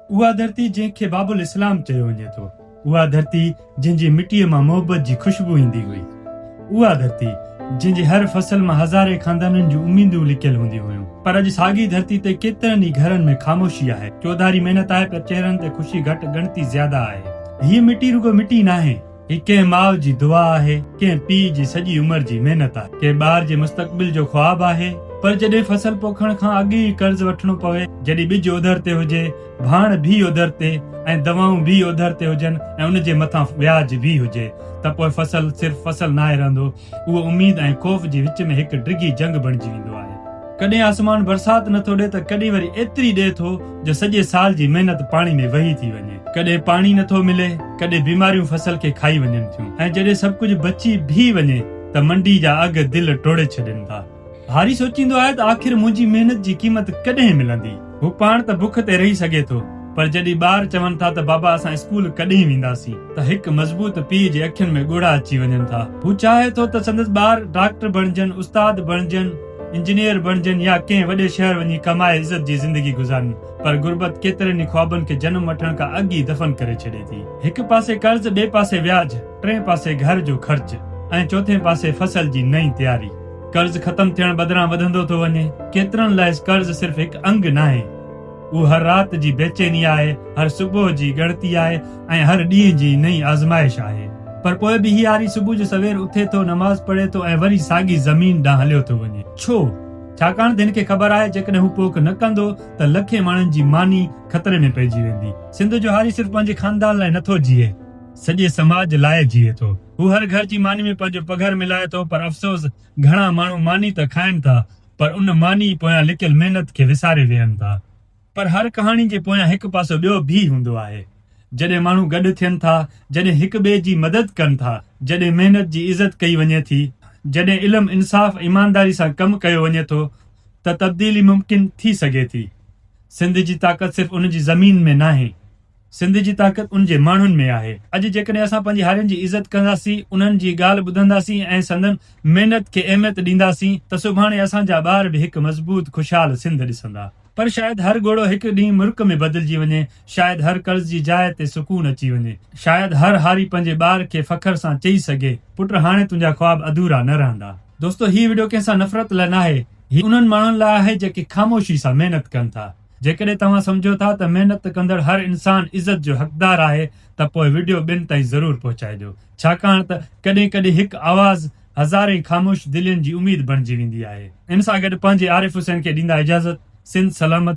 उहा धरती जंहिंखे बाबुल इस्लाम चयो वञे थो, उहा धरती जंहिंजी मिटीअ मां मोहबत जी खुशबू ईंदी हुई, उहा धरती जंहिंजे हर फसल मां हज़ारे खानदाननि जूं उमीदूं लिकियल हूंदियूं हुयूं। पर अॼु साॻी धरती ते केतिरनि ई घरनि में ख़ामोशी आहे, चौधारी महिनत आहे, पर चेहरनि ते ख़ुशी घटि ॻणती ज़्यादा आहे। हीअ मिटी रुगो मिटी नाहे, ही कंहिं माउ जी दुआ आहे, कंहिं पीउ जी सॼी उमिरि जी महिनत आहे, कंहिं ॿार जे मुस्तक़बिल जो ख्वाब आहे। पर जॾहिं फसल पोखण खां अॻु ई कर्ज़ वठणो पवे, जॾहिं ॿिज ओधर ते हुजे, भाण भी ओधर ते ऐं दवाऊं भी ओधर ते हुजनि ऐं उन जे मथां व्याज भी हुजे, त पोइ फसल सिर्फ़ फसल नाहे रहंदो, उहो उमीद ऐं ख़ौफ़ जे विच में हिकु डिघी जंग बणिजी वेंदो आहे। कॾहिं आसमान बरसाति नथो ॾे त कॾहिं वरी एतिरी ॾे थो जो सॼे साल जी महिनत पाणी में वही थी वञे। कॾहिं पाणी नथो मिले, कॾहिं बीमारियूं फसल खे खाई वञनि थियूं, ऐं जॾहिं सभु कुझु बची भी वञे त मंडी जा अघ दिलि टोड़े छॾनि था। हारी सोचींदो आहे त आख़िर मुंहिंजी महिनत जी क़ीमत कॾहिं मिलंदी। हू पाण त बुख ते रही सघे थो, पर जॾहिं ॿार चवनि था त बाबा असां स्कूल कॾहिं वेंदासीं, त हिकु मज़बूत पीउ जे अखियुनि में ॻोढ़ा अची वञनि था। हू चाहे थो त संदसि ॿार डॉक्टर बणजनि, उस्ताद बणजनि, इंजीनियर बणजनि या कंहिं वॾे शहर वञी कमाए इज़त जी ज़िंदगी गुज़ारनि, पर गुरबत केतिरनि ई ख्वाबनि खे जनम वठण खां अॻु ई दफ़न करे छॾे थी। हिकु पासे कर्ज़, ॿिए पासे व्याज, टे पासे घर जो ख़र्च ऐं चौथे पासे फसल जी नई तयारी। कर्ज़ ख़तम थियण बदिरां वधंदो थो वञे। केतिरनि लाइ कर्ज़ सिर्फ़ हिकु अंग नाहे, उहो हर राति जी बेचैनी आहे, हर सुबुह जी ॻणती आहे ऐं हर ॾींहं जी नई आज़माइश आहे। पर पोइ बि हीउ यारी सुबुह जो सवेर उथे थो, नमाज़ पढ़े थो ऐं वरी साॻी ज़मीन ॾांहुं हलियो थो वञे। छो? छाकाणि त हिन खे ख़बर आहे जेकॾहिं हू पोख न कंदो त लखे माण्हुनि जी मानी ख़तरे में पइजी वेंदी। सिंध जो हारी सिर्फ़ पंहिंजे ख़ानदान लाइ नथो जीए, सॼे समाज लाइ जीए थो। हू हर घर जी मानी में पंहिंजो पघर मिलाए थो, पर अफ़सोस घणा माण्हू मानी त खाइनि था, पर उन मानी पोयां लिकियल महिनत खे विसारे वेहनि था। पर हर कहाणी जे पोयां हिकु पासो ॿियो भी हूंदो आहे। जॾहिं माण्हू गॾु थियनि था, जॾहिं हिक ॿिए जी मदद कनि था, जॾहिं महिनत जी इज़त कई वञे थी, जॾहिं इल्मु, इंसाफ़, ईमानदारी सां कमु कयो वञे थो, त तब्दीली मुमकिन थी सघे थी। सिंध जी ताक़त सिर्फ़ उन जी ज़मीन में नाहे, सिंध जी ताक़त उन जे माण्हुनि में आहे। अॼु जेकॾहिं असां पंहिंजी हारियुनि जी इज़त कंदासीं, उन्हनि जी ॻाल्हि ॿुधंदासीं ऐं संदन महिनत खे अहमियत ॾींदासीं, त सुभाणे असांजा ॿार बि हिकु मज़बूत खुशहाल सिंध ॾिसंदा। पर शायदि हर घोड़ो हिकु ॾींहुं मुल्क में बदिलजी वञे, शायदि हर कर्ज़ जी जाइ ते सुकून अची वञे, शायदि हर हारी पंहिंजे ॿार खे फ़ख्र सां चई सघे, पुट हाणे तुंहिंजा ख्वाब अधूरा न रहंदा। दोस्तो, हीअ वीडियो कंहिंसां नफ़रत लाइ नाहे, हीअ उन्हनि माण्हुनि लाइ आहे जेके ख़ामोशी सां महिनत कनि था। जेकॾहिं तव्हां सम्झो था त महिनत कंदड़ हर इंसान इज़त जो हक़दार आहे, त पोइ वीडियो ॿिनि ताईं ज़रूरु पहुचाइजो, छाकाणि त कॾहिं कॾहिं हिकु आवाज़ हज़ारे ख़ामोश दिलनि जी उमीद बणिजी वेंदी आहे। इन सां गॾु पंहिंजे आरिफ़ हुसैन खे ॾींदा इजाज़त। सिंध सलामत।